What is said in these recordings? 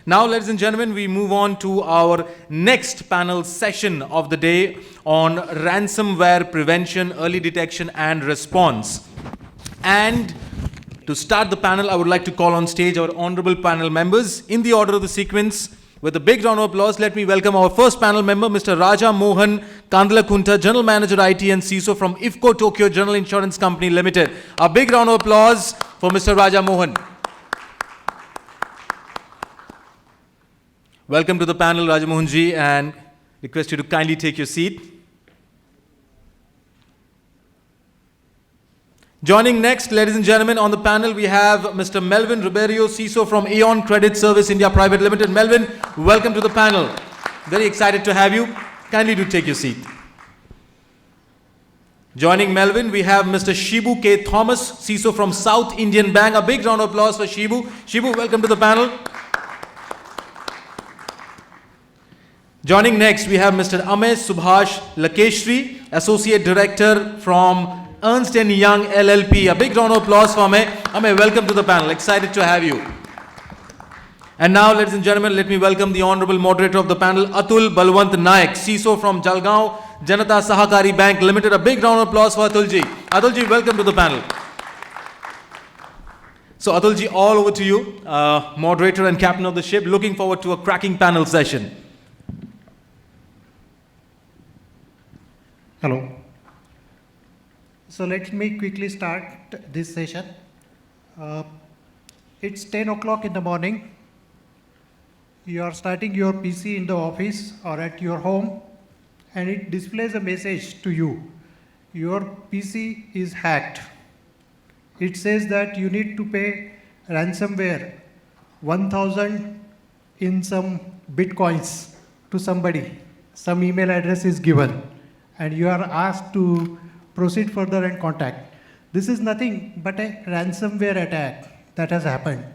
Now, ladies and gentlemen, we move on to our next panel session of the day on ransomware prevention, early detection and response. And to start the panel, I would like to call on stage our honorable panel members in the order of the sequence. With a big round of applause, let me welcome our first panel member, Mr. Raja Mohan Kandalakunta, General Manager IT and CISO from IFFCO Tokyo General Insurance Company Limited. A big round of applause for Mr. Raja Mohan. Welcome to the panel, Raja Mohanji, and request you to kindly take your seat. Joining next, ladies and gentlemen, on the panel we have Mr. Melwyn Rebeiro, CISO from AEON Credit Service India Private Limited. Melwyn, welcome to the panel. Very excited to have you. Kindly do take your seat. Joining Melwyn, we have Mr. Shibu K. Thomas, CISO from South Indian Bank. A big round of applause for Shibu. Shibu, welcome to the panel. Joining next, we have Mr. Amey Subhash Lakeshri, Associate Director from Ernst & Young LLP. A big round of applause for Amey. Amey, welcome to the panel. Excited to have you. And now, ladies and gentlemen, let me welcome the honorable moderator of the panel, Atul Balwant Naik, CISO from Jalgoan, Janata Sahakari Bank Limited. A big round of applause for Atulji. Atulji, welcome to the panel. So Atulji, all over to you, moderator and captain of the ship. Looking forward to a cracking panel session. Hello. So let me quickly start this session. It's 10 o'clock in the morning. You are starting your PC in the office or at your home, and it displays a message to you. Your PC is hacked. It says that you need to pay ransomware 1,000 in some bitcoins to somebody. Some email address is given, and you are asked to proceed further and contact. This is nothing but a ransomware attack that has happened.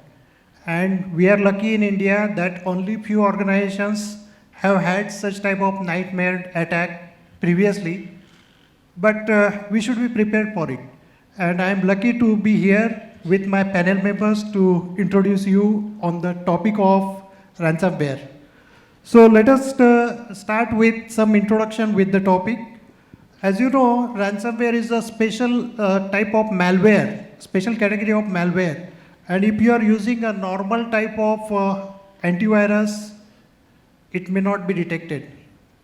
And we are lucky in India that only few organizations have had such type of nightmare attack previously, but we should be prepared for it. And I'm lucky to be here with my panel members to introduce you on the topic of ransomware. So let us start with some introduction with the topic. As you know, ransomware is a special type of malware, special category of malware. And if you are using a normal type of antivirus, it may not be detected.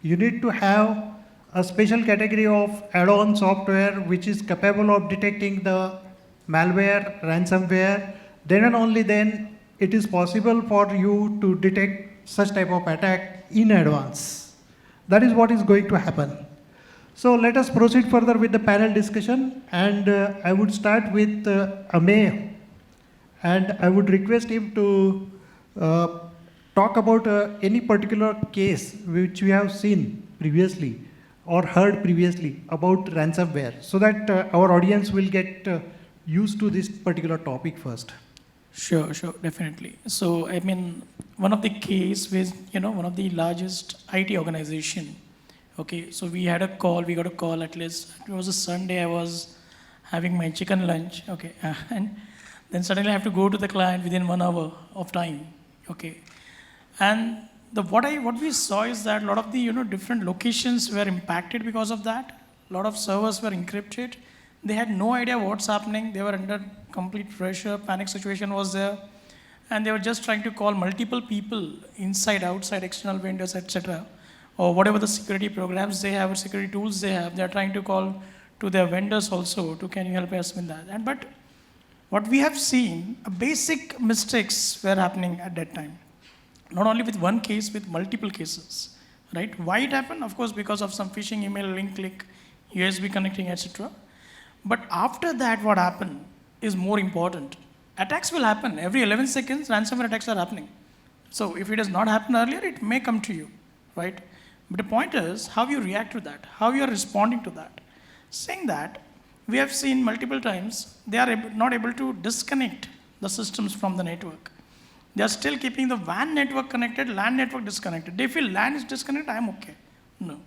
You need to have a special category of add-on software which is capable of detecting the malware, ransomware. Then and only then it is possible for you to detect such type of attack in advance. That is what is going to happen. So let us proceed further with the panel discussion, and I would start with Amey, and I would request him to talk about any particular case which we have seen previously or heard previously about ransomware, so that our audience will get used to this particular topic first. Sure, definitely. So, I mean, one of the case with, one of the largest IT organization. Okay, so we got a call at least, it was a Sunday, I was having my chicken lunch, okay, and then suddenly I have to go to the client within 1 hour of time, okay. And what we saw is that a lot of the, different locations were impacted because of that. A lot of servers were encrypted. They had no idea what's happening. They were under complete pressure, panic situation was there. And they were just trying to call multiple people inside, outside, external vendors, etc. Or whatever the security programs they have or security tools they have, they're trying to call to their vendors also to can you help us with that. But what we have seen, basic mistakes were happening at that time. Not only with one case, with multiple cases, right? Why it happened? Of course, because of some phishing email, link click, USB connecting, etc. But after that, what happened is more important. Attacks will happen. Every 11 seconds, ransomware attacks are happening. So if it has not happened earlier, it may come to you, right? But the point is how you react to that, how you are responding to that. Saying that, we have seen multiple times, they are not able to disconnect the systems from the network. They are still keeping the WAN network connected, LAN network disconnected. They feel LAN is disconnected, I am okay. No.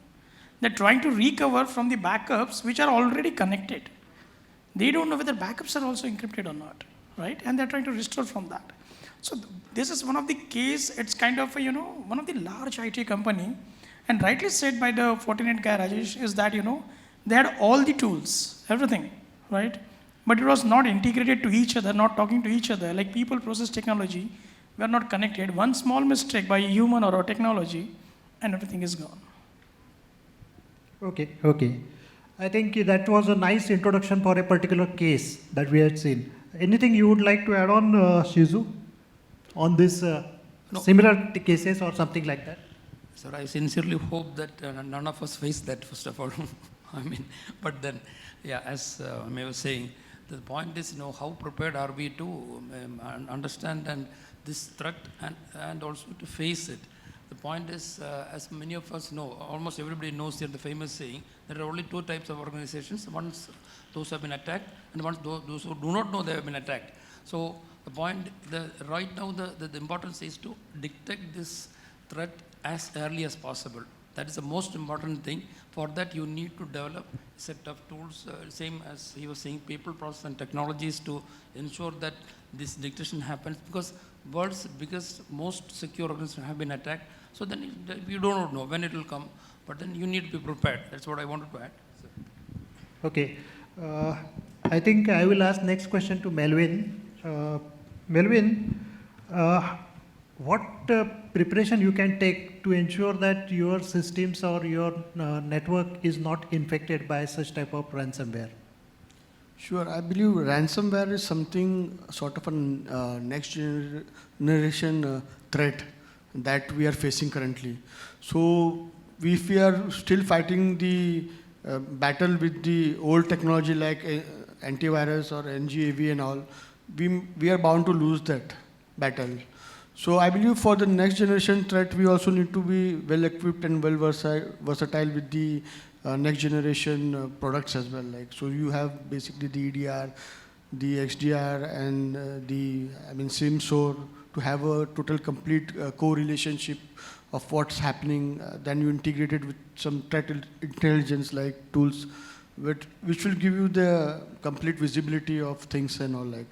They're trying to recover from the backups which are already connected. They don't know whether backups are also encrypted or not, right? And they're trying to restore from that. So this is one of the case, it's kind of, one of the large IT company, and rightly said by the Fortinet guy, Rajesh, is that, they had all the tools, everything, right? But it was not integrated to each other, not talking to each other, like people, process, technology, were not connected. One small mistake by a human or a technology, and everything is gone. Okay, okay. I think that was a nice introduction for a particular case that we had seen. Anything you would like to add on, Shizu, on this No. similar cases or something like that? Sir, I sincerely hope that none of us face that, first of all. I mean, but then, yeah, as Amey was saying, the point is, how prepared are we to understand and this threat and also to face it. The point is, as many of us know, almost everybody knows here the famous saying, there are only two types of organizations. One is those who have been attacked, and one is those who do not know they have been attacked. So the point, right now, the importance is to detect this threat as early as possible. That is the most important thing. For that, you need to develop a set of tools, same as he was saying, people, process, and technologies to ensure that this detection happens, because world's biggest, most secure organizations have been attacked. So then you don't know when it will come, but then you need to be prepared. That's what I wanted to add. Okay. I think I will ask next question to Melwyn. Melwyn, what preparation you can take to ensure that your systems or your network is not infected by such type of ransomware? Sure, I believe ransomware is something sort of a next generation threat that we are facing currently. So if we are still fighting the battle with the old technology like antivirus or NGAV and all, we are bound to lose that battle. So I believe for the next generation threat, we also need to be well equipped and well versatile with the next generation products as well. Like, so you have basically the EDR, the XDR, and SIM/SOAR to have a total complete co-relationship of what's happening. Then you integrate it with some threat intelligence like tools, which will give you the complete visibility of things and all like.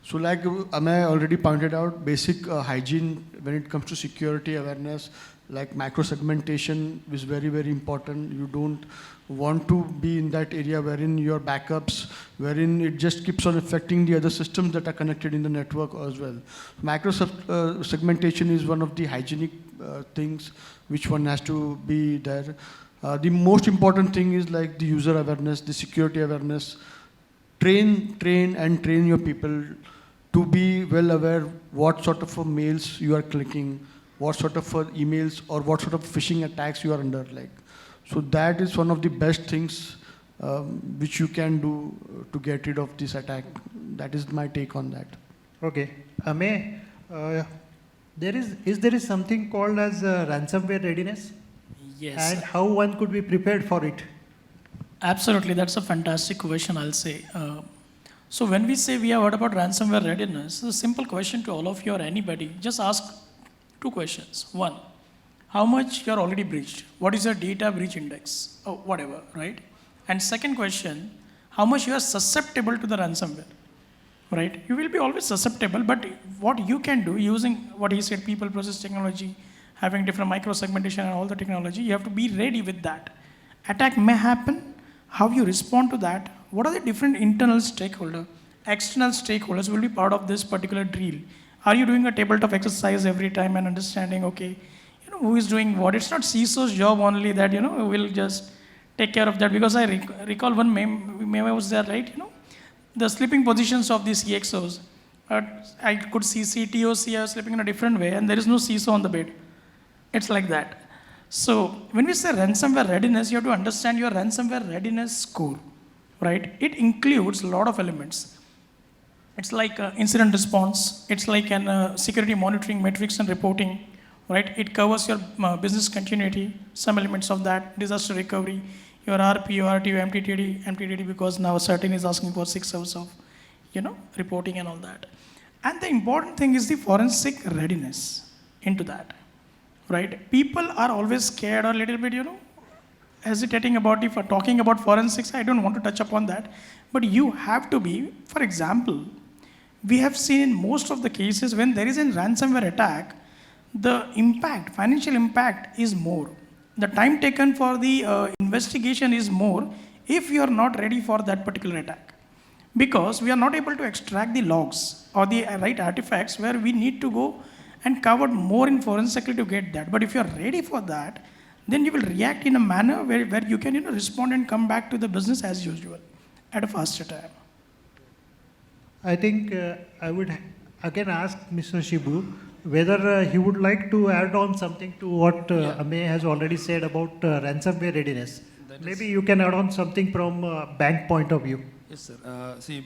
So like Amey already pointed out, basic hygiene when it comes to security awareness, like micro-segmentation is very, very important. You don't want to be in that area wherein your backups, wherein it just keeps on affecting the other systems that are connected in the network as well. Micro-segmentation is one of the hygienic things which one has to be there. The most important thing is like the user awareness, the security awareness. Train your people to be well aware what sort of mails you are clicking, what sort of emails or what sort of phishing attacks you are under. Like, so that is one of the best things which you can do to get rid of this attack. That is my take on that. Okay, Amey, there is something called as ransomware readiness. Yes. And how one could be prepared for it? Absolutely, that's a fantastic question, I'll say. So when we say we have heard about ransomware readiness, it's a simple question to all of you or anybody. Just ask two questions. One, how much you're already breached? What is your data breach index? Or whatever, right? And second question, how much you are susceptible to the ransomware, right? You will be always susceptible, but what you can do using what he said, people, process, technology, having different micro-segmentation and all the technology, you have to be ready with that. Attack may happen. How you respond to that? What are the different internal stakeholders? External stakeholders will be part of this particular drill. Are you doing a tabletop exercise every time and understanding, okay, who is doing what? It's not CISO's job only that, will just take care of that. Because I recall one meme was there, right? The sleeping positions of these CXOs. I could see CTO, CIO sleeping in a different way, and there is no CISO on the bed. It's like that. So when we say ransomware readiness, you have to understand your ransomware readiness score, right? It includes a lot of elements. It's like incident response. It's like an security monitoring metrics and reporting, right? It covers your business continuity, some elements of that, disaster recovery, your RP, RTO, MTTD, because now certain is asking for 6 hours of, reporting and all that. And the important thing is the forensic readiness into that. Right? People are always scared or a little bit, hesitating about if talking about forensics. I don't want to touch upon that. But you have to be, for example, we have seen in most of the cases when there is a ransomware attack, the impact, financial impact is more. The time taken for the investigation is more if you are not ready for that particular attack. Because we are not able to extract the logs or the right artifacts where we need to go and cover more in forensically to get that. But if you are ready for that, then you will react in a manner where you can respond and come back to the business as usual at a faster time. I think I would again ask Mr. Shibu whether he would like to add on something to what Amey has already said about ransomware readiness. Maybe you can add on something from bank point of view. Yes, sir. See,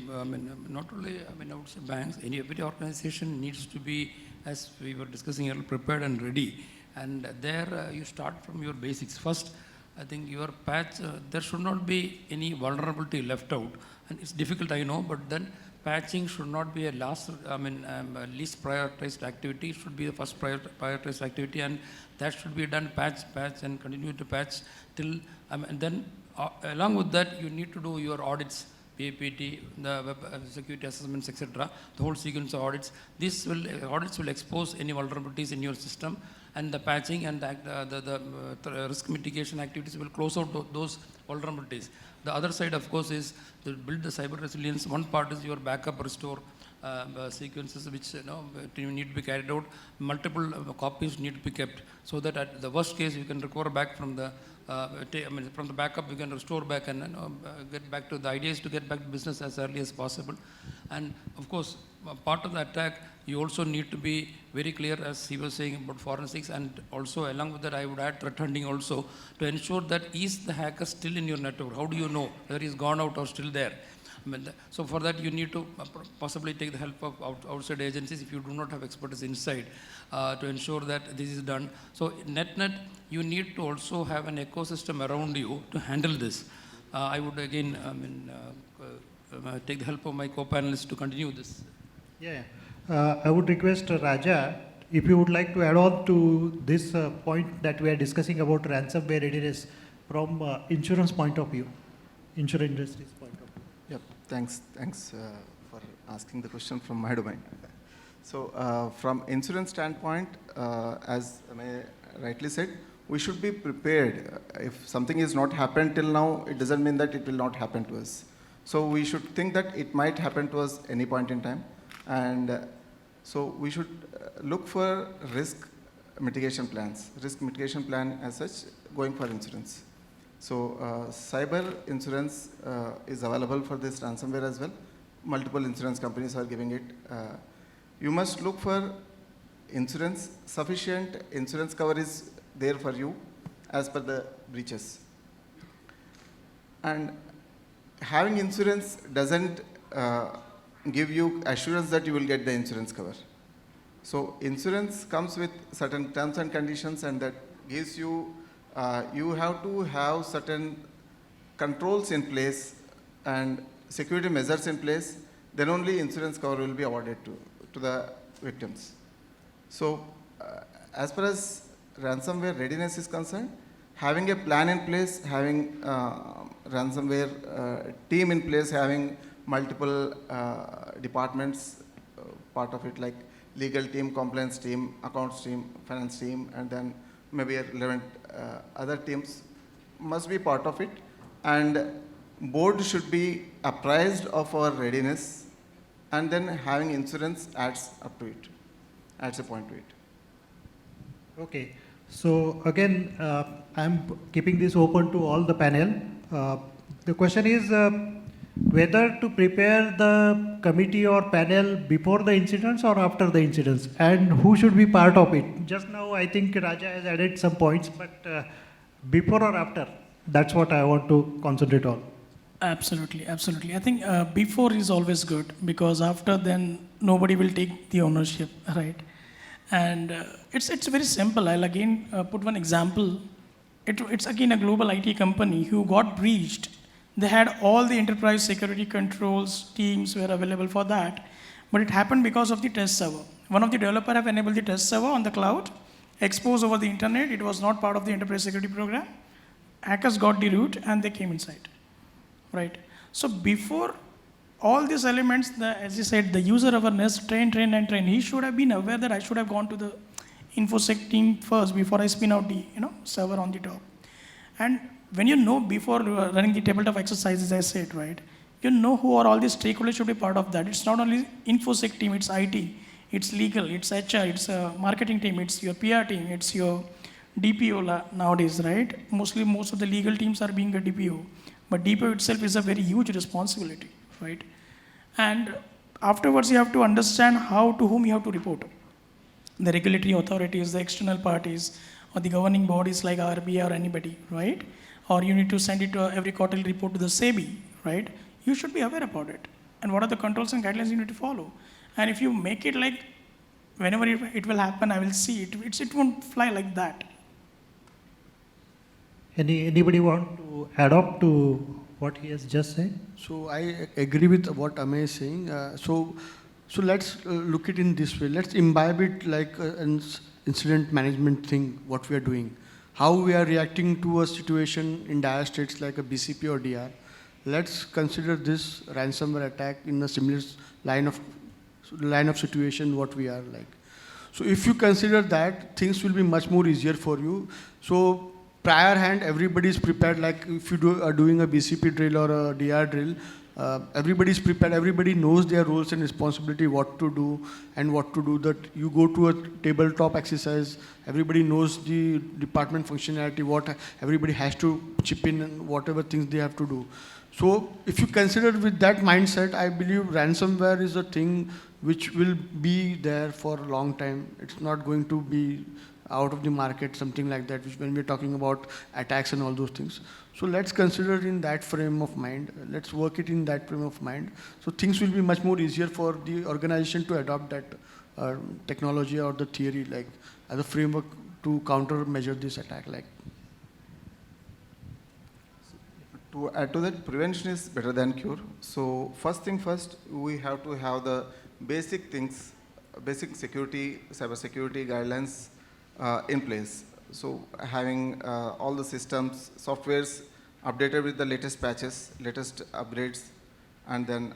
not only, I would say banks, every organization needs to be, as we were discussing earlier, prepared and ready. And there you start from your basics. First, I think your patch, there should not be any vulnerability left out. And it's difficult, I know, but then patching should not be a least prioritized activity. It should be the first prioritized activity, and that should be done patch, and continue to patch till, and then along with that, you need to do your audits, PAPT, the web security assessments, etc., the whole sequence of audits. Audits will expose any vulnerabilities in your system, and the patching and the risk mitigation activities will close out those vulnerabilities. The other side, of course, is to build the cyber resilience. One part is your backup restore sequences which need to be carried out. Multiple copies need to be kept so that at the worst case you can recover back from the from the backup you can restore back and get back to the idea is to get back to business as early as possible. And of course, part of the attack, you also need to be very clear, as he was saying, about forensics, and also along with that I would add threat hunting also, to ensure that is the hacker still in your network? How do you know whether he's gone out or still there? So for that you need to possibly take the help of outside agencies if you do not have expertise inside to ensure that this is done. So net, you need to also have an ecosystem around you to handle this. I would again take the help of my co-panelists to continue this. Yeah. I would request Raja, if you would like to add on to this point that we are discussing about ransomware readiness from insurance point of view, insurance industry's point of view. Yep, thanks for asking the question from my domain. So from insurance standpoint, as Amey rightly said, we should be prepared. If something is not happened till now, it doesn't mean that it will not happen to us. So we should think that it might happen to us any point in time. And so we should look for risk mitigation plans, risk mitigation plan as such, going for insurance. So cyber insurance is available for this ransomware as well. Multiple insurance companies are giving it. You must look for insurance, sufficient insurance cover is there for you as per the breaches. And having insurance doesn't give you assurance that you will get the insurance cover. So insurance comes with certain terms and conditions, and that gives you, you have to have certain controls in place and security measures in place, then only insurance cover will be awarded to the victims. So as far as ransomware readiness is concerned, having a plan in place, having ransomware team in place, having multiple departments, part of it like legal team, compliance team, accounts team, finance team, and then maybe relevant other teams must be part of it. And board should be apprised of our readiness, and then having insurance adds up to it, adds a point to it. Okay. So again, I'm keeping this open to all the panel. The question is whether to prepare the committee or panel before the incidents or after the incidents, and who should be part of it. Just now, I think Raja has added some points, but before or after, that's what I want to concentrate on. Absolutely, absolutely. I think before is always good, because after then nobody will take the ownership, right? And it's very simple. I'll again put one example. It's again a global IT company who got breached. They had all the enterprise security controls, teams were available for that, but it happened because of the test server. One of the developers have enabled the test server on the cloud, exposed over the internet. It was not part of the enterprise security program. Hackers got the root and they came inside, right? So before all these elements, as you said, the user awareness, train. He should have been aware that I should have gone to the InfoSec team first before I spin out the server on the top. And when you know before running the tabletop exercises, I said, right, you know who are all these stakeholders should be part of that. It's not only InfoSec team, it's IT, it's legal, it's HR, it's a marketing team, it's your PR team, it's your DPO nowadays, right? Most of the legal teams are being a DPO, but DPO itself is a very huge responsibility, right? And afterwards, you have to understand to whom you have to report. The regulatory authorities, the external parties, or the governing bodies like RBI or anybody, right? Or you need to send it to every quarterly report to the SEBI, right? You should be aware about it. And what are the controls and guidelines you need to follow? And if you make it like, whenever it will happen, I will see it. It won't fly like that. Anybody want to add up to what he has just said? So I agree with what Amey is saying. So let's look it in this way. Let's imbibe it like an incident management thing, what we are doing. How we are reacting to a situation in dire states like a BCP or DR. Let's consider this ransomware attack in a similar line of situation what we are like. So if you consider that, things will be much more easier for you. So prior hand, everybody is prepared. Like if you are doing a BCP drill or a DR drill, everybody is prepared. Everybody knows their roles and responsibility, what to do and what to do. That you go to a tabletop exercise, everybody knows the department functionality, what everybody has to chip in and whatever things they have to do. So if you consider with that mindset, I believe ransomware is a thing which will be there for a long time. It's not going to be out of the market, something like that, which when we're talking about attacks and all those things. So let's consider in that frame of mind. Let's work it in that frame of mind. So things will be much more easier for the organization to adopt that technology or the theory like as a framework to countermeasure this attack. Like. To add to that, prevention is better than cure. So first thing first, we have to have the basic things, basic security, cyber security guidelines in place. So having all the systems, softwares updated with the latest patches, latest upgrades, and then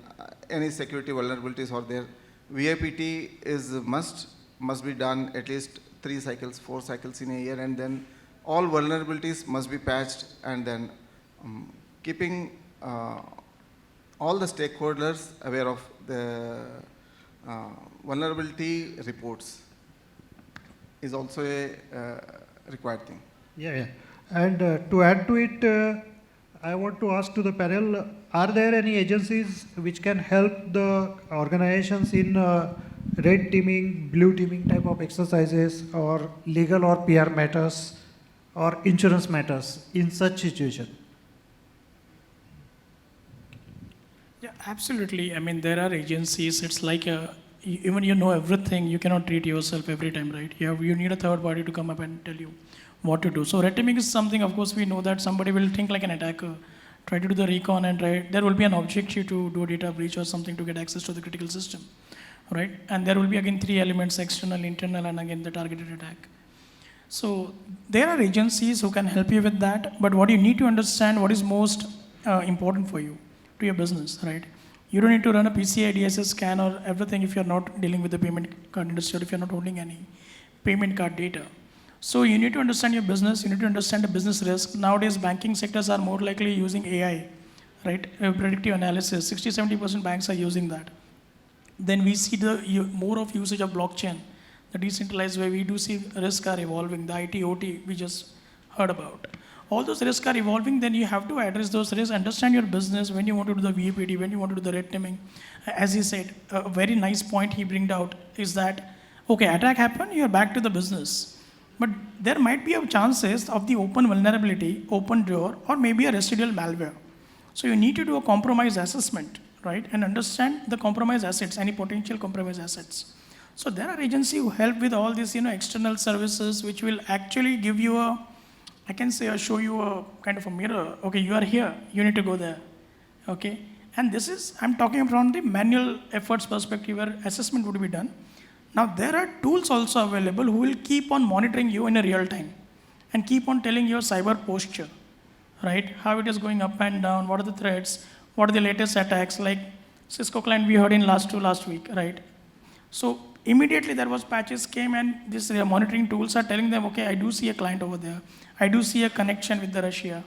any security vulnerabilities are there. VIPT is must be done at least 3 cycles, 4 cycles in a year, and then all vulnerabilities must be patched, and then keeping all the stakeholders aware of the vulnerability reports is also a required thing. Yeah. And to add to it, I want to ask to the panel, are there any agencies which can help the organizations in red teaming, blue teaming type of exercises, or legal or PR matters, or insurance matters in such situation? Yeah, absolutely. I mean, there are agencies, it's like even you know everything, you cannot treat yourself every time, right? You need a third party to come up and tell you what to do. So red teaming is something, of course, we know that somebody will think like an attacker, try to do the recon, and there will be an objective to do a data breach or something to get access to the critical system, right? And there will be again 3 elements, external, internal, and again the targeted attack. So there are agencies who can help you with that, but what you need to understand, what is most important for you, to your business, right? You don't need to run a PCI DSS scan or everything if you're not dealing with the payment card industry or if you're not holding any payment card data. So you need to understand your business, you need to understand the business risk. Nowadays, banking sectors are more likely using AI, right? Predictive analysis, 60-70% banks are using that. Then we see more of usage of blockchain, the decentralized way. We do see risks are evolving, the IT, OT we just heard about. All those risks are evolving, then you have to address those risks, understand your business, when you want to do the VAPT, when you want to do the red teaming. As he said, a very nice point he brought out is that, okay, attack happened, you're back to the business. But there might be chances of the open vulnerability, open drawer, or maybe a residual malware. So you need to do a compromise assessment, right? And understand the compromised assets, any potential compromised assets. So there are agencies who help with all these, external services, which will actually give you I can say, show you a kind of a mirror. Okay, you are here, you need to go there. Okay, and this is, I'm talking from the manual efforts perspective where assessment would be done. Now there are tools also available who will keep on monitoring you in a real time and keep on telling your cyber posture, right? How it is going up and down, what are the threats, what are the latest attacks, like Cisco client we heard in last week, right? So immediately there was patches came and this monitoring tools are telling them, okay, I do see a client over there. I do see a connection with the Russia,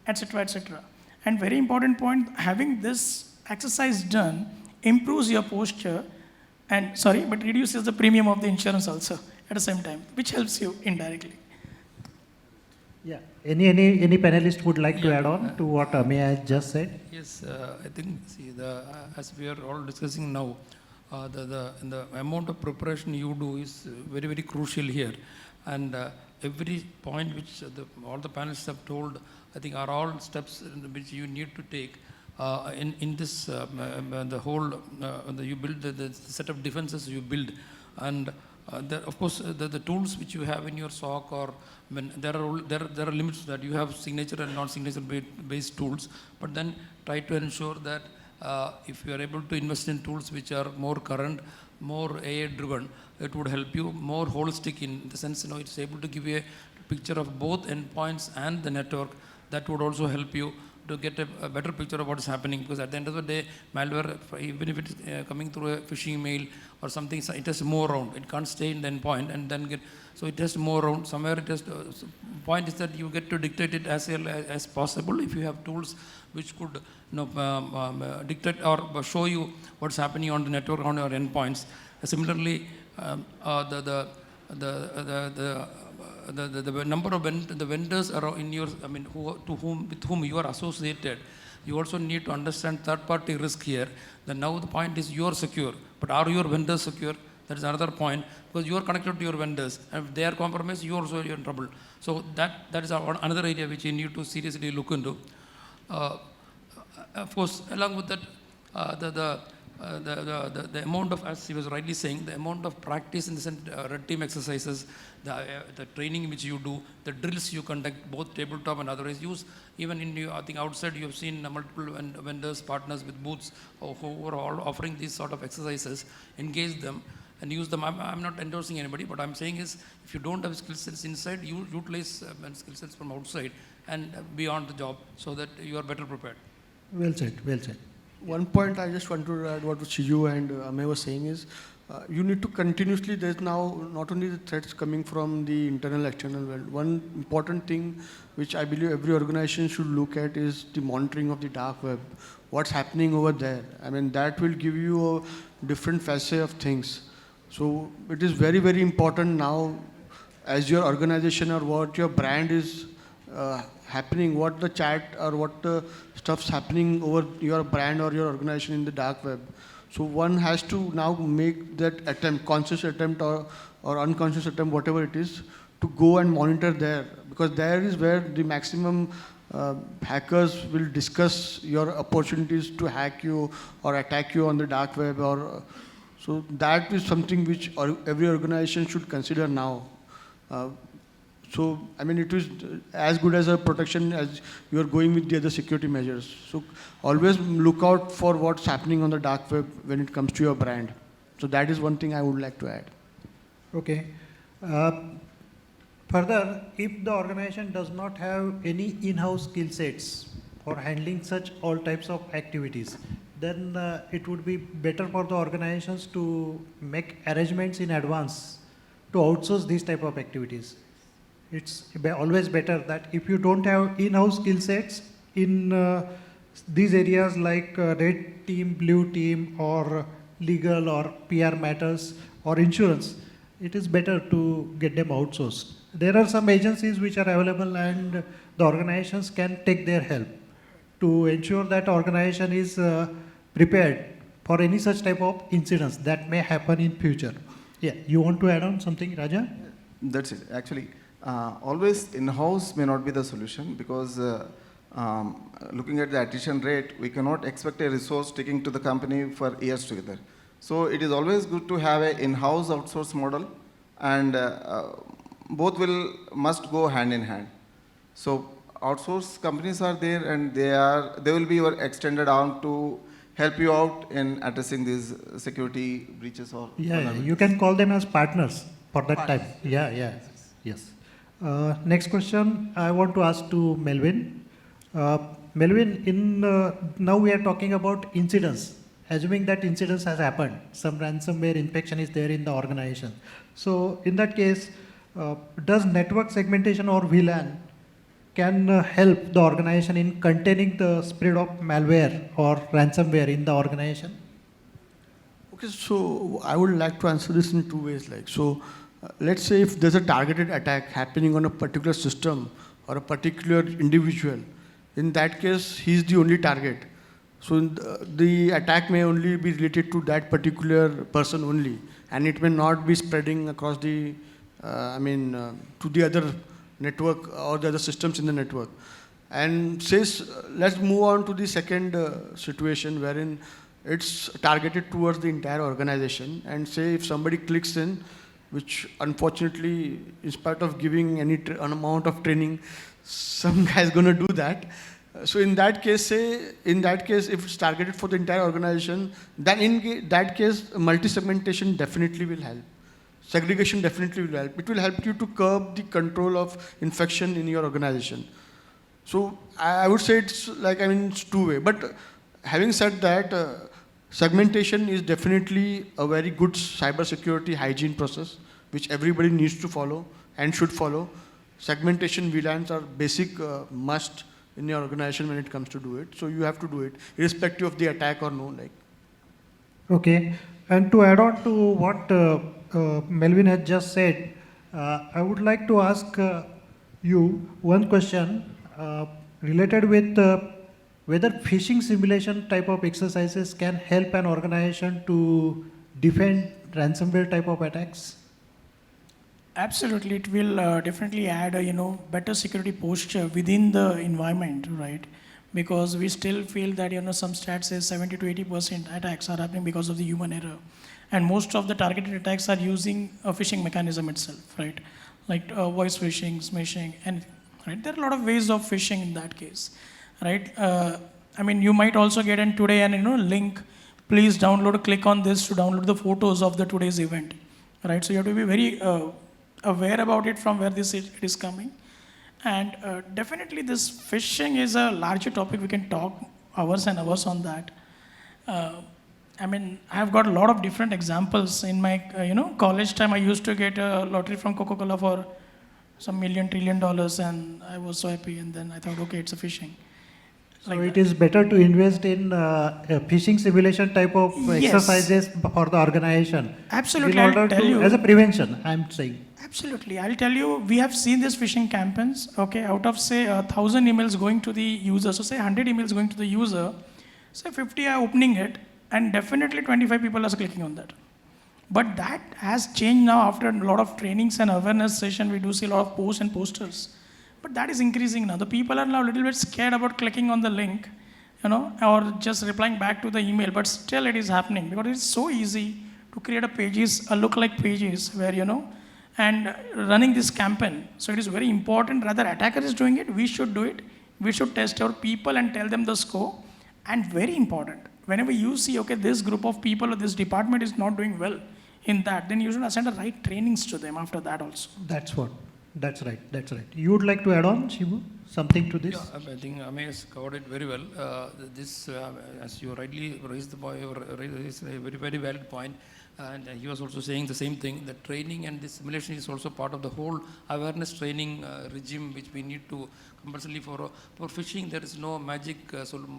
etc., etc. And very important point, having this exercise done improves your posture and, but reduces the premium of the insurance also at the same time, which helps you indirectly. Yeah. Any panelist would like to add on to what Amey has just said? Yes, I think, see, as we are all discussing now, the amount of preparation you do is very, very crucial here. And every point which all the panelists have told, I think are all steps which you need to take in this, the whole, you build the set of defenses you build. And of course, the tools which you have in your SOC, or when there are limits that you have signature and non-signature based tools, but then try to ensure that if you are able to invest in tools which are more current, more AI driven, it would help you more holistic in the sense, it's able to give you a picture of both endpoints and the network. That would also help you to get a better picture of what is happening, because at the end of the day, malware, even if it is coming through a phishing mail or something, it has to move around. It can't stay in the endpoint and then get, so it has to move around. Somewhere it has to, point is that you get to dictate it as early as possible if you have tools which could dictate or show you what's happening on the network, on your endpoints. Similarly, the number of the vendors are in your, with whom you are associated, you also need to understand third-party risk here. Then now the point is you are secure, but are your vendors secure? That is another point, because you are connected to your vendors, and if they are compromised, you also are in trouble. So that is another area which you need to seriously look into. Of course, along with that, the amount of, as he was rightly saying, the amount of practice in the red team exercises, the training which you do, the drills you conduct, both tabletop and otherwise, use even in I think outside you have seen multiple vendors, partners with booths who are all offering these sort of exercises. Engage them and use them. I'm not endorsing anybody, but I'm saying is, if you don't have skill sets inside, you utilize skill sets from outside and beyond the job, so that you are better prepared. Well said, well said. One point I just want to add what Shibu and Amey was saying is, you need to continuously, there's now not only the threats coming from the internal, external world. One important thing which I believe every organization should look at is the monitoring of the dark web. What's happening over there? That will give you a different facet of things. So it is very, very important now, as your organization or what your brand is happening, what the chat or what the stuff's happening over your brand or your organization in the dark web. So one has to now make that attempt, conscious attempt or unconscious attempt, whatever it is, to go and monitor there, because there is where the maximum hackers will discuss your opportunities to hack you or attack you on the dark web. So that is something which every organization should consider now. So, it is as good as a protection as you are going with the other security measures. So, always look out for what's happening on the dark web when it comes to your brand. So, that is one thing I would like to add. Okay. Further, if the organization does not have any in-house skill sets for handling such all types of activities, then it would be better for the organizations to make arrangements in advance to outsource these type of activities. It's always better that if you don't have in-house skill sets in these areas like red team, blue team, or legal or PR matters or insurance, it is better to get them outsourced. There are some agencies which are available and the organizations can take their help to ensure that organization is prepared for any such type of incidents that may happen in future. Yeah, you want to add on something, Raja? That's it. Actually, always in-house may not be the solution, because looking at the attrition rate, we cannot expect a resource sticking to the company for years together. So it is always good to have an in-house outsource model, and both must go hand in hand. So outsource companies are there, and they will be your extended arm to help you out in addressing these security breaches or you can call them as partners for that time. Yes. Next question I want to ask to Melwyn. Melwyn, now we are talking about incidents assuming that incident has happened, some ransomware infection is there in the organization. So in that case, does network segmentation or VLAN can help the organization in containing the spread of malware or ransomware in the organization? Okay, so I would like to answer this in two ways. Let's say if there's a targeted attack happening on a particular system or a particular individual, in that case, he's the only target. So the attack may only be related to that particular person only, and it may not be spreading across the, to the other network or the other systems in the network. And let's move on to the second situation wherein it's targeted towards the entire organization. And say if somebody clicks in, which unfortunately, in spite of giving an amount of training, some guy is going to do that. So in that case, if it's targeted for the entire organization, then in that case, multi-segmentation definitely will help. Segregation definitely will help. It will help you to curb the control of infection in your organization. So I would say it's it's two-way. But having said that, segmentation is definitely a very good cybersecurity hygiene process, which everybody needs to follow and should follow. Segmentation VLANs are basic must in your organization when it comes to do it. So you have to do it, irrespective of the attack or no. Okay. And to add on to what Melwyn had just said, I would like to ask you one question related with whether phishing simulation type of exercises can help an organization to defend ransomware type of attacks? Absolutely, it will definitely add a better security posture within the environment, right? Because we still feel that some stats say 70 to 80% attacks are happening because of the human error, and most of the targeted attacks are using a phishing mechanism itself, right? Like voice phishing, smishing, and right, there are a lot of ways of phishing in that case, right? You might also get in today and link. Please download. Click on this to download the photos of the today's event, right? So you have to be very aware about it from where it is coming. And definitely this phishing is a larger topic. We can talk hours and hours on that. I've got a lot of different examples. In my college time, I used to get a lottery from Coca-Cola for some $1 trillion, and I was so happy. And then I thought, okay, it's a phishing. So it is better to invest in phishing simulation type of exercises for the organization. Absolutely, in order I'll tell you. As a prevention, I'm saying. Absolutely, I'll tell you, we have seen these phishing campaigns, okay, out of say 1,000 emails going to the user, so say 100 emails going to the user, say 50 are opening it, and definitely 25 people are clicking on that. But that has changed now after a lot of trainings and awareness session. We do see a lot of posts and posters. But that is increasing now. The people are now a little bit scared about clicking on the link, or just replying back to the email. But still it is happening because it's so easy to create a look-like pages where, and running this campaign. So it is very important. Rather, attacker is doing it. We should do it. We should test our people and tell them the score. And very important, whenever you see, okay, this group of people or this department is not doing well in that, then you should assign the right trainings to them after that also. That's right. You would like to add on, Shibu, something to this? Yeah, I think Amey has covered it very well. As you rightly raised raised a very, very valid point. And he was also saying the same thing, that training and this simulation is also part of the whole awareness training regime, which we need to compulsorily for phishing. There is no magic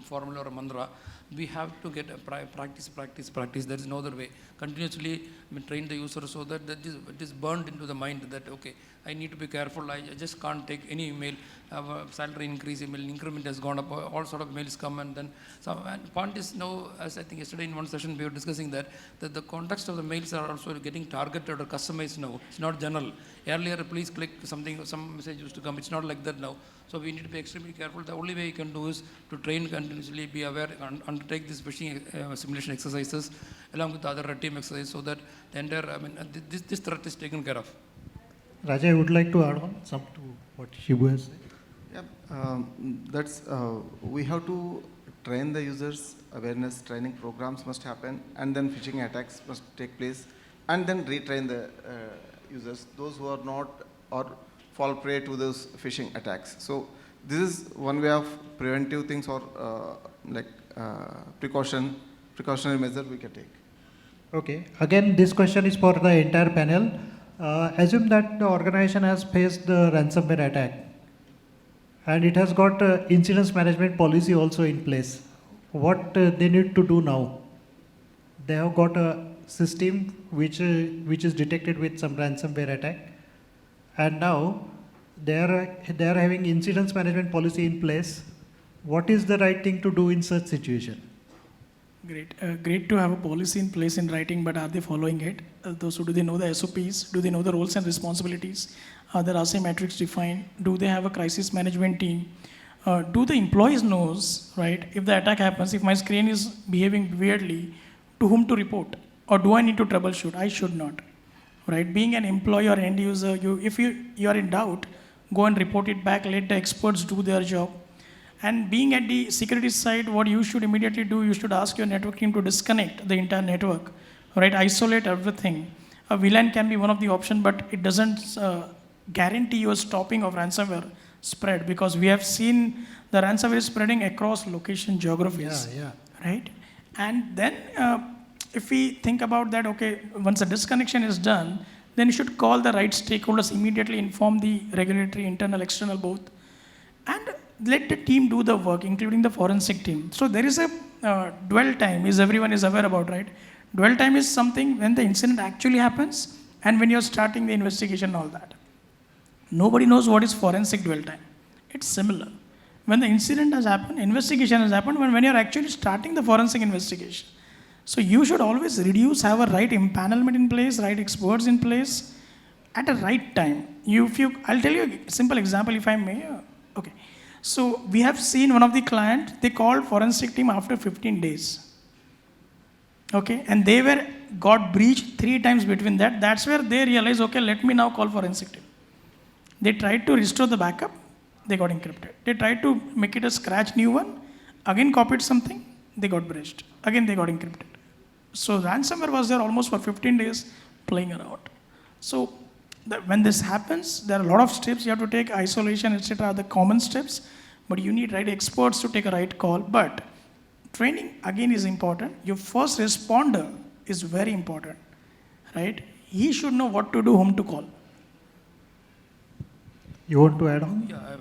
formula or mantra. We have to get practice. There is no other way. Continuously train the user so that it is burned into the mind that, okay, I need to be careful. I just can't take any email. Salary increase, email increment has gone up. All sort of mails come, and then and point is now, as I think yesterday in one session we were discussing that the context of the mails are also getting targeted or customized now. It's not general. Earlier, please click something. Some message used to come. It's not like that now. So we need to be extremely careful. The only way you can do is to train continuously, be aware, and undertake these phishing simulation exercises along with the other red team exercises, so that the entire, this threat is taken care of. Raja, I would like to add on some to what Shibu has said. Yeah, we have to train the users. Awareness training programs must happen, and then phishing attacks must take place, and then retrain the users, those who are not or fall prey to those phishing attacks. So this is one way of preventive things or precaution precautionary measure we can take. Okay. Again, this question is for the entire panel. Assume that the organization has faced the ransomware attack and it has got incident management policy also in place. What they need to do now? They have got a system which is detected with some ransomware attack, and now they are having incident management policy in place. What is the right thing to do in such situation? Great to have a policy in place in writing, but are they following it? Do they know the SOPs? Do they know the roles and responsibilities? Are there asymmetrics defined? Do they have a crisis management team? Do the employees knows, right? If the attack happens, if my screen is behaving weirdly, to whom to report? Or do I need to troubleshoot? I should not, right? Being an employee or end user, if you are in doubt, go and report it back, let the experts do their job. And being at the security side, what you should immediately do, you should ask your network team to disconnect the entire network, right? Isolate everything. A VLAN can be one of the options, but it doesn't guarantee you a stopping of ransomware spread, because we have seen the ransomware is spreading across location geographies, right? And then if we think about that, okay, once the disconnection is done, then you should call the right stakeholders, immediately inform the regulatory, internal, external both, and let the team do the work, including the forensic team. So there is a dwell time, is everyone is aware about, right? Dwell time is something when the incident actually happens and when you're starting the investigation and all that. Nobody knows what is forensic dwell time. It's similar. When the incident has happened, investigation has happened, when you're actually starting the forensic investigation. So you should always have a right empanelment in place, right experts in place at a right time. I'll tell you a simple example if I may. Okay. So we have seen one of the clients, they called forensic team after 15 days. Okay, and they got breached 3 times between that. That's where they realized, okay, let me now call forensic team. They tried to restore the backup, they got encrypted. They tried to make it a scratch new one, again copied something, they got breached. Again they got encrypted. So ransomware was there almost for 15 days playing around. So when this happens, there are a lot of steps you have to take, isolation, etc. are the common steps, but you need right experts to take a right call. But training again is important. Your first responder is very important, right? He should know what to do, whom to call. You want to add on? Yeah,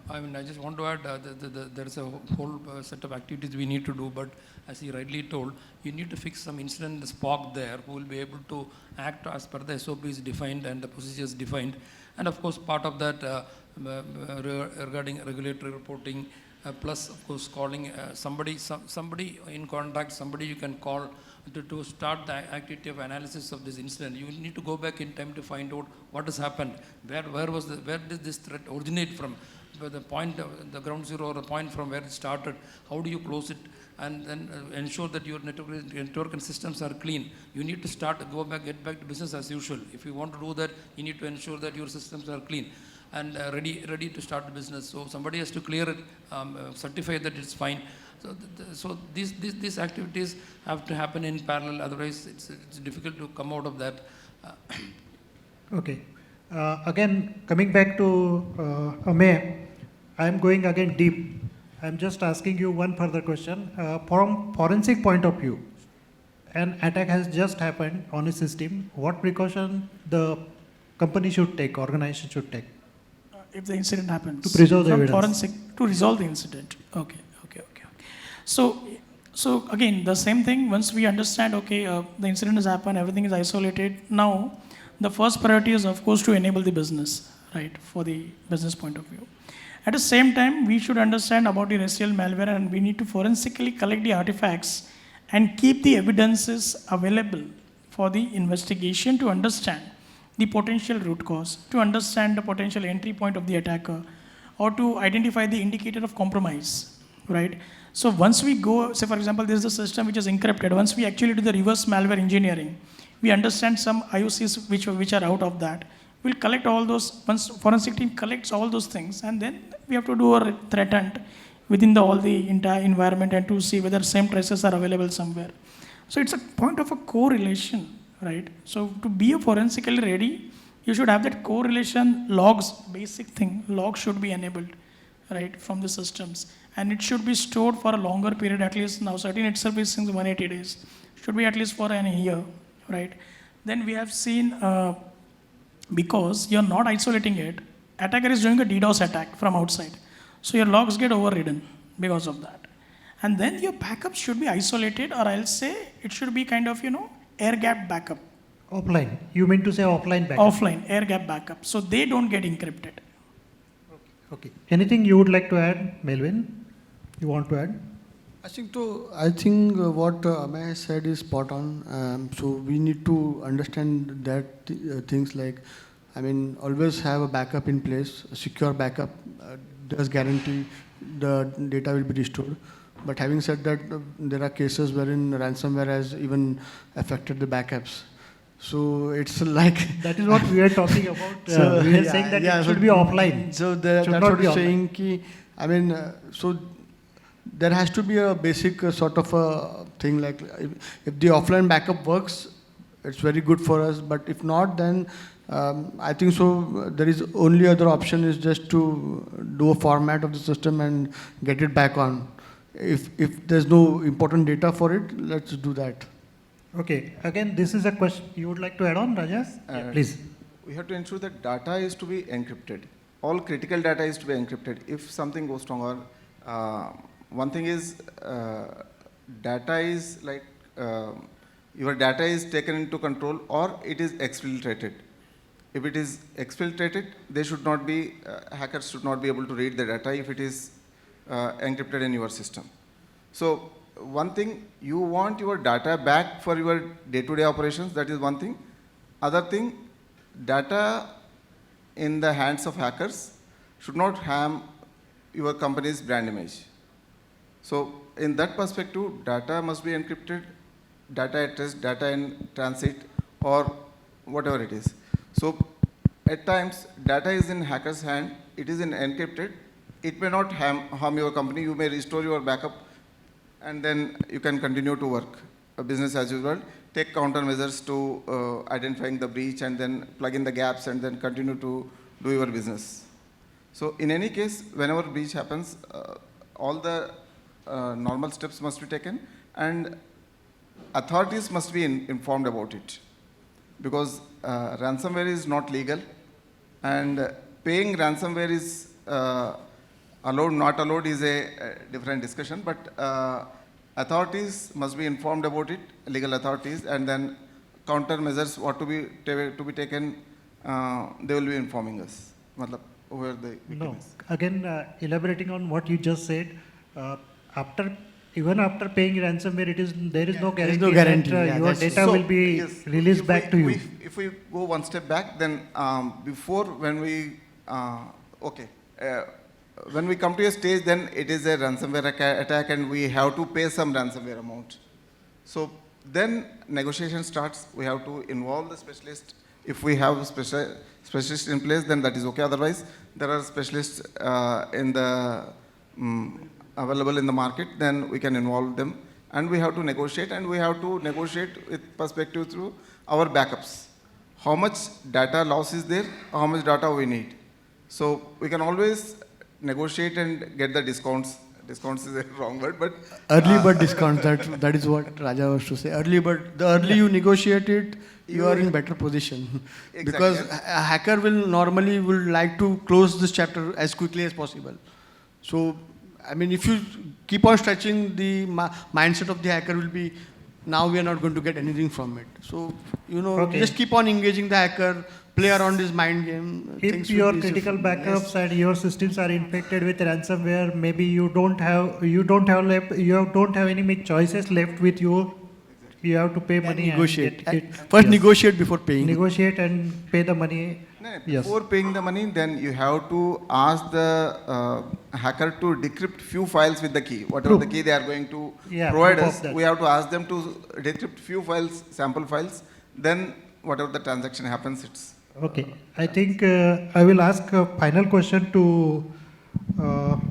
I just want to add there is a whole set of activities we need to do, but as he rightly told, you need to fix some incident SPOC there who will be able to act as per the SOPs defined and the procedures defined. And of course, part of that regarding regulatory reporting, plus of course calling somebody in contact, somebody you can call to start the activity of analysis of this incident. You need to go back in time to find out what has happened, where did this threat originate from, the point, the ground zero or the point from where it started, how do you close it, and then ensure that your network and systems are clean. You need to get back to business as usual. If you want to do that, you need to ensure that your systems are clean and ready to start the business. So somebody has to clear it, certify that it's fine. So these activities have to happen in parallel. Otherwise, it's difficult to come out of that. Okay. Again, coming back to Amey, I'm going again deep. I'm just asking you one further question. From forensic point of view, an attack has just happened on a system. What precaution the company should take, organization should take? If the incident happens. To preserve the evidence. Forensic, to resolve the incident. Okay. So again, the same thing, once we understand, okay, the incident has happened, everything is isolated. Now, the first priority is, of course, to enable the business, right, for the business point of view. At the same time, we should understand about the residual malware, and we need to forensically collect the artifacts and keep the evidences available for the investigation to understand the potential root cause, to understand the potential entry point of the attacker, or to identify the indicator of compromise, right? So once we go, say for example, this is a system which is encrypted. Once we actually do the reverse malware engineering, we understand some IOCs which are out of that. We'll collect all those, once forensic team collects all those things, and then we have to do a threat hunt within all the entire environment and to see whether same traces are available somewhere. So it's a point of a correlation, right? So to be a forensically ready, you should have that correlation logs, basic thing, logs should be enabled, right, from the systems. And it should be stored for a longer period, at least now certain itself is since 180 days. Should be at least for an year, right? Then we have seen, because you're not isolating it, attacker is doing a DDoS attack from outside. So your logs get overridden because of that. And then your backups should be isolated, or I'll say it should be kind of, air gap backup. Offline. You mean to say offline backup? Offline, air gap backup. So they don't get encrypted. Okay. Anything you would like to add, Melwyn? You want to add? I think what Amey said is spot on. So we need to understand that things like, always have a backup in place. A secure backup does guarantee the data will be restored. But having said that, there are cases wherein ransomware has even affected the backups. So it's like that is what we are talking about. We are saying that it should be offline. So that's what we're saying. So there has to be a basic sort of a thing like if the offline backup works, it's very good for us. But if not, then I think so. There is only other option is just to do a format of the system and get it back on. If there's no important data for it, let's do that. Okay. Again, this is a question you would like to add on, Rajas? Please. We have to ensure that data is to be encrypted. All critical data is to be encrypted. If something goes wrong, or one thing is data is like your data is taken into control or it is exfiltrated. If it is exfiltrated, they should not be hackers should not be able to read the data if it is encrypted in your system. So one thing, you want your data back for your day-to-day operations, that is one thing. Other thing, data in the hands of hackers should not harm your company's brand image. So in that perspective, data must be encrypted, data at rest, data in transit, or whatever it is. So at times, data is in hacker's hand, it is in encrypted, it may not harm your company, you may restore your backup, and then you can continue to work business as usual, take countermeasures to identifying the breach and then plug in the gaps and then continue to do your business. So in any case, whenever breach happens, all the normal steps must be taken and authorities must be informed about it, because ransomware is not legal and paying ransomware is allowed, not allowed is a different discussion, but authorities must be informed about it, legal authorities, and then countermeasures what to be taken, they will be informing us. Where the victim is. Again, elaborating on what you just said, even after paying ransomware, there is no guarantee that your data will be released back to you. If we go one step back, then before when we when we come to a stage, then it is a ransomware attack and we have to pay some ransomware amount. So then negotiation starts. We have to involve the specialist. If we have specialists in place, then that is okay. Otherwise, there are specialists available in the market, then we can involve them. And we have to negotiate, with perspective through our backups. How much data loss is there, how much data we need. So we can always negotiate and get the discounts. Discounts is a wrong word, but early bird discount. That is what Raja was to say. Early bird. The early you negotiate it, you are in better position. Exactly. Because a hacker will like to close this chapter as quickly as possible. So, if you keep on stretching, the mindset of the hacker will be, now we are not going to get anything from it. So, just keep on engaging the hacker, play around this mind game. If your critical backups and your systems are infected with ransomware, maybe you don't have any choices left with you. You have to pay money. Negotiate. First, negotiate before paying. Negotiate and pay the money. Before paying the money, then you have to ask the hacker to decrypt few files with the key. Whatever the key they are going to provide us, we have to ask them to decrypt few files, sample files. Then whatever the transaction happens, it's okay. I think I will ask a final question to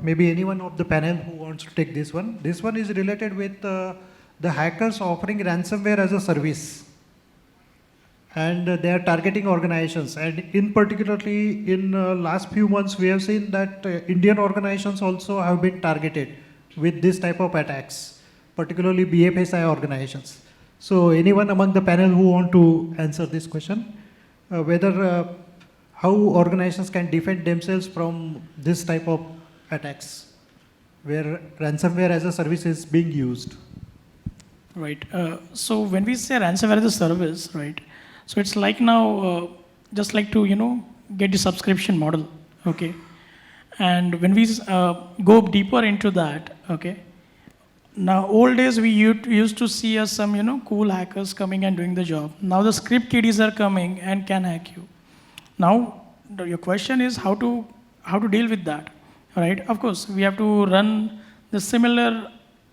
maybe anyone of the panel who wants to take this one. This one is related with the hackers offering ransomware as a service. and they are targeting organizations. And in particularly in last few months, we have seen that Indian organizations also have been targeted with this type of attacks, particularly BFSI organizations. So anyone among the panel who want to answer this question, whether how organizations can defend themselves from this type of attacks, where ransomware as a service is being used. Right. So when we say ransomware as a service, right? So it's like now, just like to get the subscription model, okay? And when we go deeper into that, okay? Now, old days we used to see some cool hackers coming and doing the job. Now the script kiddies are coming and can hack you. Now your question is how to deal with that, right? Of course, we have to run the similar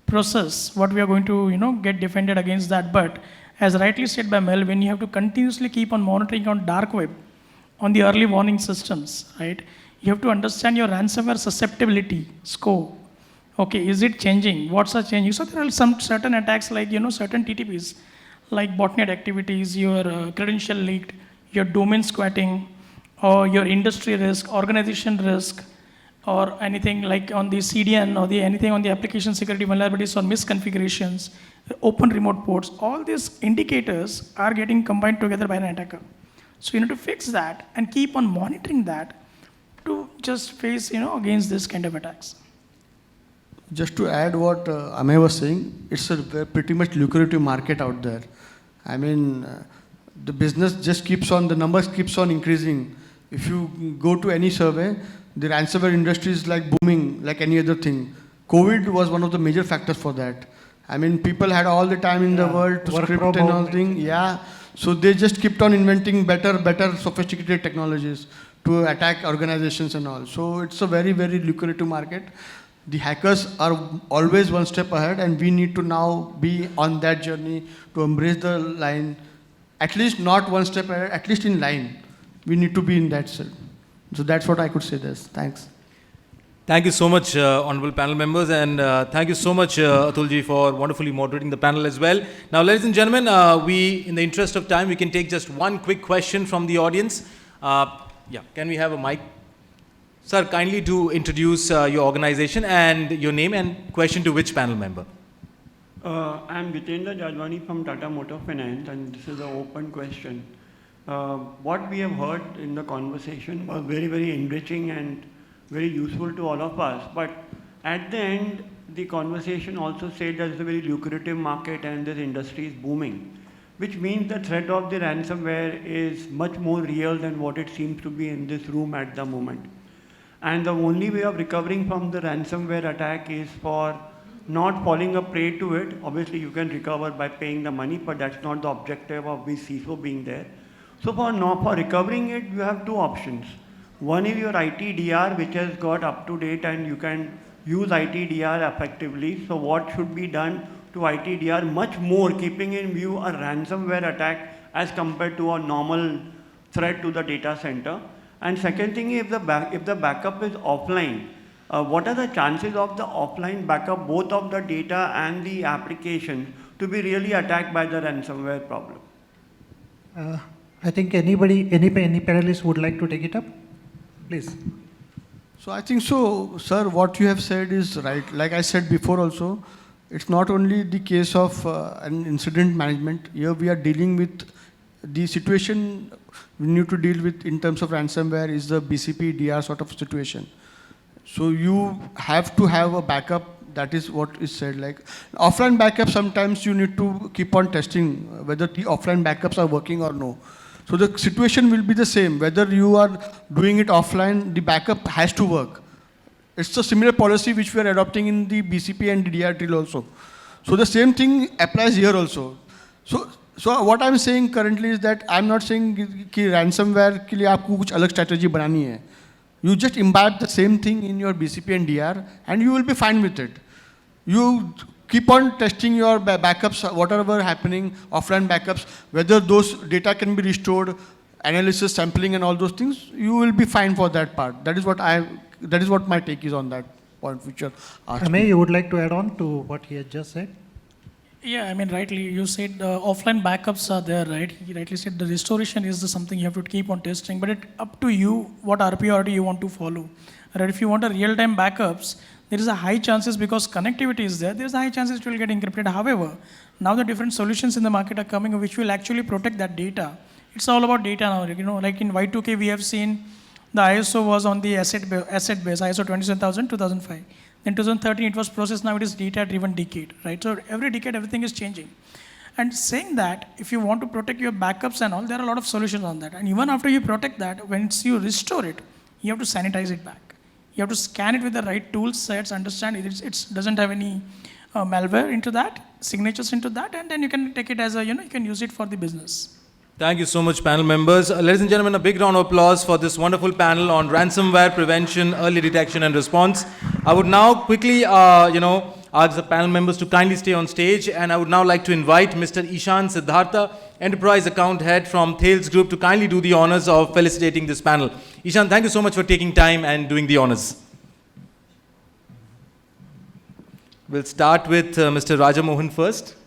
process, what we are going to get defended against that. But as rightly said by Melwyn, you have to continuously keep on monitoring on dark web, on the early warning systems, right? You have to understand your ransomware susceptibility score. Okay, is it changing? What's are changing? So there are some certain attacks like certain TTPs, like botnet activities, your credential leaked, your domain squatting, or your industry risk, organization risk, or anything like on the CDN or anything on the application security vulnerabilities or misconfigurations, open remote ports. All these indicators are getting combined together by an attacker. So you need to fix that and keep on monitoring that to just face against this kind of attacks. Just to add what Amey was saying, it's a pretty much lucrative market out there. I mean, the business just keeps on, the numbers keeps on increasing. If you go to any survey, the ransomware industry is like booming, like any other thing. COVID was one of the major factors for that. I mean, people had all the time in the world to script and all thing. Yeah, so they just kept on inventing better sophisticated technologies to attack organizations and all. So it's a very, very lucrative market. The hackers are always one step ahead, and we need to now be on that journey to embrace the line, at least not one step ahead, at least in line. We need to be in that set. So that's what I could say this. Thanks. Thank you so much, honorable panel members, and thank you so much, Atulji, for wonderfully moderating the panel as well. Now, ladies and gentlemen, in the interest of time, we can take just one quick question from the audience. Can we have a mic? Sir, kindly do introduce your organization and your name and question to which panel member. I'm Vitendra Jadwani from Tata Motor Finance, and this is an open question. What we have heard in the conversation was very, very enriching and very useful to all of us. But at the end, the conversation also said that it's a very lucrative market and this industry is booming, which means the threat of the ransomware is much more real than what it seems to be in this room at the moment. And the only way of recovering from the ransomware attack is for not falling a prey to it. Obviously, you can recover by paying the money, but that's not the objective of the CISO being there. So for recovering it, you have two options. One is your ITDR, which has got up to date, and you can use ITDR effectively. So what should be done to ITDR? Much more, keeping in view a ransomware attack as compared to a normal threat to the data center. And second thing, if the backup is offline, what are the chances of the offline backup, both of the data and the application, to be really attacked by the ransomware problem? I think any panelist would like to take it up? Please. So I think so, sir, what you have said is right. Like I said before also, it's not only the case of an incident management. Here we are dealing with the situation we need to deal with in terms of ransomware is the BCP DR sort of situation. So you have to have a backup. That is what is said. Like offline backup, sometimes you need to keep on testing whether the offline backups are working or no. So the situation will be the same. Whether you are doing it offline, the backup has to work. It's a similar policy which we are adopting in the BCP and the DR drill also. So the same thing applies here also. So what I'm saying currently is that I'm not saying कि ransomware के लिए आपको कुछ अलग strategy बनानी है. You just imbibe the same thing in your BCP and DR, and you will be fine with it. You keep on testing your backups, whatever happening, offline backups, whether those data can be restored, analysis, sampling, and all those things. You will be fine for that part. That is what my take is on that point, which you're asking. Amey, you would like to add on to what he has just said? Yeah, I mean, rightly, you said offline backups are there, right? You rightly said the restoration is the something you have to keep on testing, but it's up to you what RPRD you want to follow. Right? If you want a real-time backups, there is a high chances because connectivity is there, there is a high chances it will get encrypted. However, now the different solutions in the market are coming which will actually protect that data. It's all about data now, you know, like in Y2K we have seen the ISO was on the asset base, ISO 27000, 2005. Then 2013 it was processed, now it is data-driven decade, right? So every decade everything is changing. And saying that, if you want to protect your backups and all, there are a lot of solutions on that. And even after you protect that, once you restore it, you have to sanitize it back. You have to scan it with the right tool sets, understand it doesn't have any malware into that, signatures into that, and then you can take it as a, you can use it for the business. Thank you so much, panel members. Ladies and gentlemen, a big round of applause for this wonderful panel on ransomware prevention, early detection and response. I would now quickly, ask the panel members to kindly stay on stage, and I would now like to invite Mr. Ishan Siddhartha, Enterprise Account Head from Thales Group, to kindly do the honors of felicitating this panel. Ishan, thank you so much for taking time and doing the honors. We'll start with Mr. Raja Mohan first.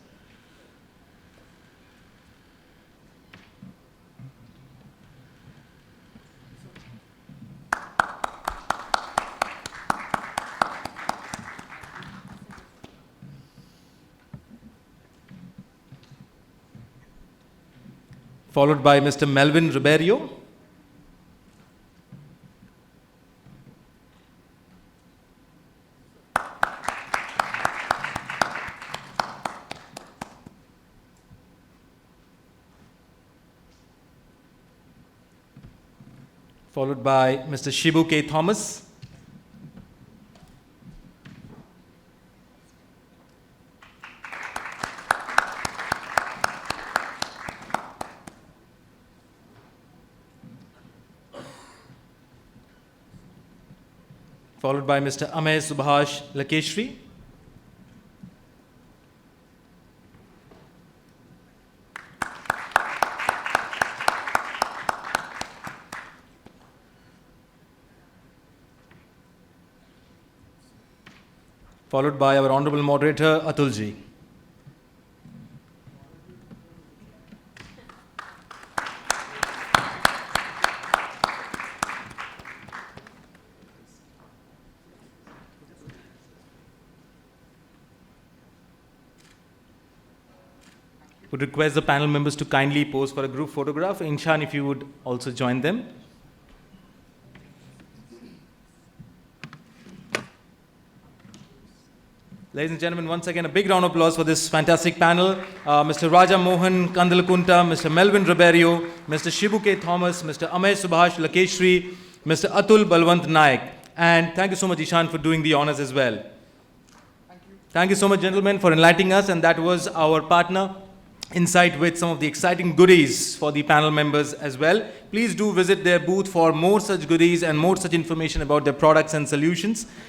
Followed by Mr. Melwyn Rebeiro. Followed by Mr. Shibu K. Thomas. Followed by Mr. Amey, Subhash, Lakeshri. Followed by our Honorable Moderator, Atul ji. Would request the panel members to kindly pose for a group photograph. Inshan, if you would also join them. Ladies and gentlemen, once again, a big round of applause for this fantastic panel. Mr. Raja Mohan Kandalakunta, Mr. Melwyn Rebeiro, Mr. Shibu K. Thomas, Mr. Amey Subhash Lakeshri, Mr. Atul Balwant Naik. And thank you so much, Ishan, for doing the honors as well. Thank you so much, gentlemen, for enlightening us. And that was our partner Insight with some of the exciting goodies for the panel members as well. Please do visit their booth for more such goodies and more such information about their products and solutions.